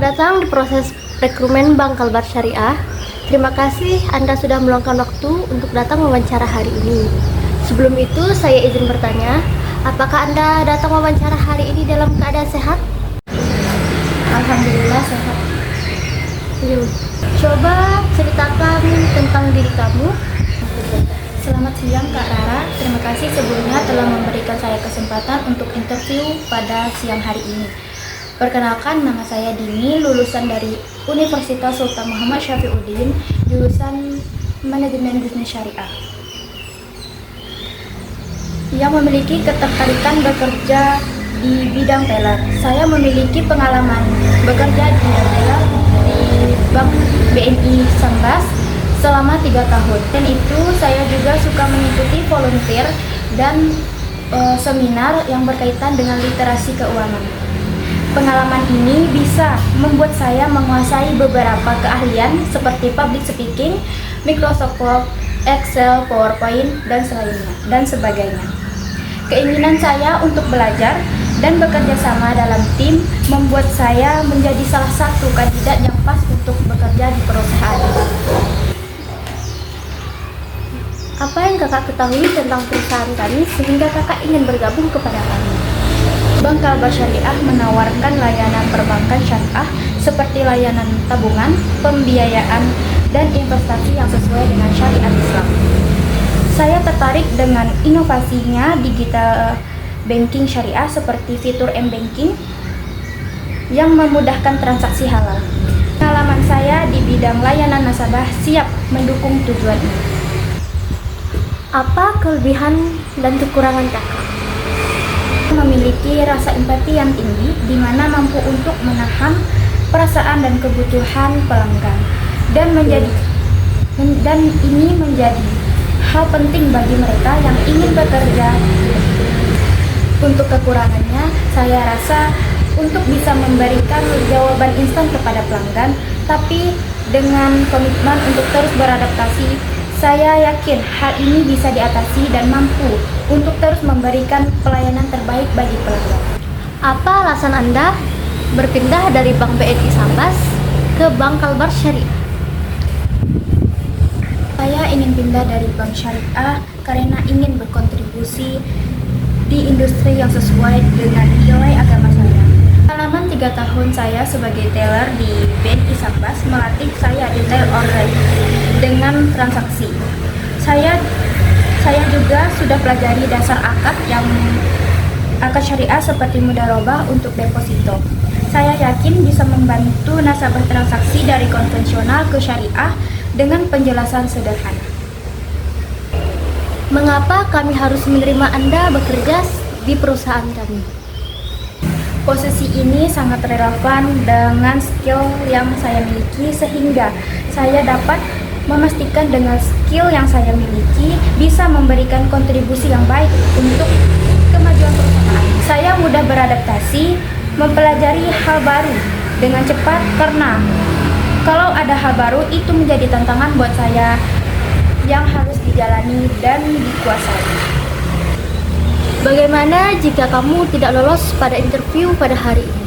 datang di proses rekrutmen Bank Kalbar Syariah. Terima kasih Anda sudah meluangkan waktu untuk datang wawancara hari ini. Sebelum itu, saya izin bertanya, apakah Anda datang wawancara hari ini dalam keadaan sehat? Alhamdulillah sehat. Coba ceritakan tentang diri kamu. Selamat siang Kak Rara, terima kasih sebelumnya telah memberikan saya kesempatan untuk interview pada siang hari ini. Perkenalkan, nama saya Dini, lulusan dari Universitas Sultan Muhammad Syafiuddin, jurusan Manajemen Bisnis Syariah, yang memiliki ketertarikan bekerja di bidang teller. Saya memiliki pengalaman bekerja di Bank BNI Sambas selama 3 tahun. Dan itu saya juga suka mengikuti volunteer dan seminar yang berkaitan dengan literasi keuangan. Pengalaman ini bisa membuat saya menguasai beberapa keahlian seperti public speaking, Microsoft Word, Excel, PowerPoint, dan sebagainya. Keinginan saya untuk belajar dan bekerja sama dalam tim membuat saya menjadi salah satu kandidat yang pas untuk bekerja di perusahaan. Apa yang kakak ketahui tentang perusahaan kami sehingga kakak ingin bergabung kepada kami? Bank Kalbar Syariah menawarkan layanan perbankan syariah seperti layanan tabungan, pembiayaan, dan investasi yang sesuai dengan syariat Islam. Saya tertarik dengan inovasinya digital banking syariah seperti fitur M-Banking yang memudahkan transaksi halal. Pengalaman saya di bidang layanan nasabah siap mendukung tujuan ini. Apa kelebihan dan kekurangan kakak? Memiliki rasa empati yang tinggi di mana mampu untuk menahan perasaan dan kebutuhan pelanggan dan ini menjadi hal penting bagi mereka yang ingin bekerja. Untuk kekurangannya, saya rasa untuk bisa memberikan jawaban instan kepada pelanggan, tapi dengan komitmen untuk terus beradaptasi, saya yakin hal ini bisa diatasi dan mampu untuk terus memberikan pelayanan terbaik bagi pelanggan. Apa alasan Anda berpindah dari Bank BNI Sambas ke Bank Kalbar Syariah? Saya ingin pindah dari Bank Syariah karena ingin berkontribusi di industri yang sesuai dengan nilai agama saya. Pengalaman 3 tahun saya sebagai teller di BNI Sambas melatih saya detail online dengan transaksi. Saya juga sudah pelajari dasar akad syariah seperti mudharabah untuk deposito. Saya yakin bisa membantu nasabah transaksi dari konvensional ke syariah dengan penjelasan sederhana. Mengapa kami harus menerima Anda bekerja di perusahaan kami? Posisi ini sangat relevan dengan skill yang saya miliki sehingga saya dapat memastikan dengan skill yang saya miliki bisa memberikan kontribusi yang baik untuk kemajuan perusahaan. Saya mudah beradaptasi, mempelajari hal baru dengan cepat karena kalau ada hal baru itu menjadi tantangan buat saya yang harus dijalani dan dikuasai. Bagaimana jika kamu tidak lolos pada interview pada hari ini?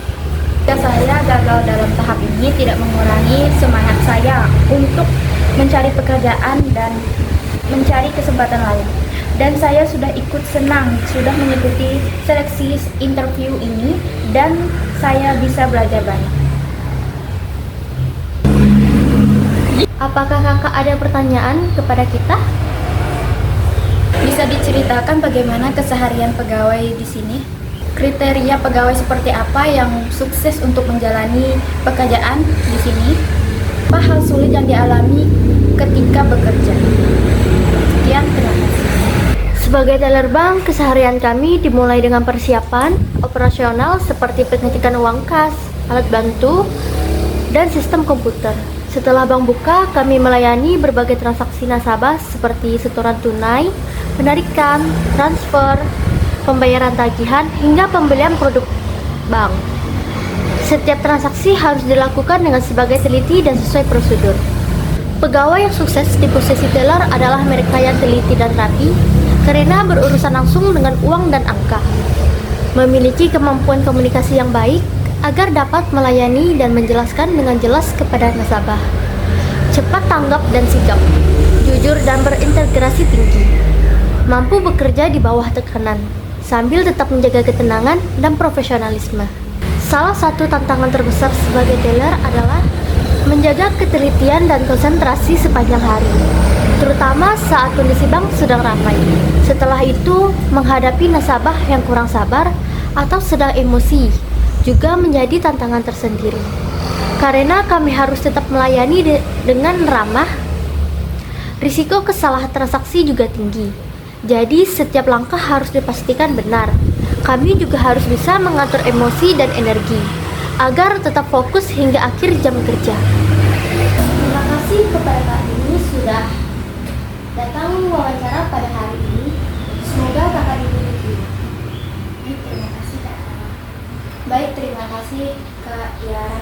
Jika saya gagal dalam tahap ini tidak mengurangi semangat saya untuk mencari pekerjaan dan mencari kesempatan lain. Dan saya sudah ikut senang, sudah mengikuti seleksi interview ini dan saya bisa belajar banyak. Apakah kakak ada pertanyaan kepada kita? Bisa diceritakan bagaimana keseharian pegawai di sini? Kriteria pegawai seperti apa yang sukses untuk menjalani pekerjaan di sini? Apa hal sulit yang dialami ketika bekerja? Sekian, terima kasih. Sebagai teller bank, keseharian kami dimulai dengan persiapan operasional seperti pengecekan uang kas, alat bantu, dan sistem komputer. Setelah bank buka, kami melayani berbagai transaksi nasabah seperti setoran tunai, penarikan, transfer, pembayaran tagihan, hingga pembelian produk bank. Setiap transaksi harus dilakukan dengan sebagai teliti dan sesuai prosedur. Pegawai yang sukses di posisi teller adalah mereka yang teliti dan rapi karena berurusan langsung dengan uang dan angka, memiliki kemampuan komunikasi yang baik, agar dapat melayani dan menjelaskan dengan jelas kepada nasabah. Cepat tanggap dan sigap, jujur dan berintegrasi tinggi, mampu bekerja di bawah tekanan, sambil tetap menjaga ketenangan dan profesionalisme. Salah satu tantangan terbesar sebagai teller adalah menjaga ketelitian dan konsentrasi sepanjang hari, terutama saat kondisi bank sedang ramai. Setelah itu, menghadapi nasabah yang kurang sabar atau sedang emosi juga menjadi tantangan tersendiri. Karena kami harus tetap melayani dengan ramah, risiko kesalahan transaksi juga tinggi. Jadi setiap langkah harus dipastikan benar. Kami juga harus bisa mengatur emosi dan energi agar tetap fokus hingga akhir jam kerja. Terima kasih kepada Kak Dini sudah datang wawancara pada hari ini. Semoga Kakak Dini diterima. Baik, terima kasih Kak. Baik, terima kasih Kak Yara.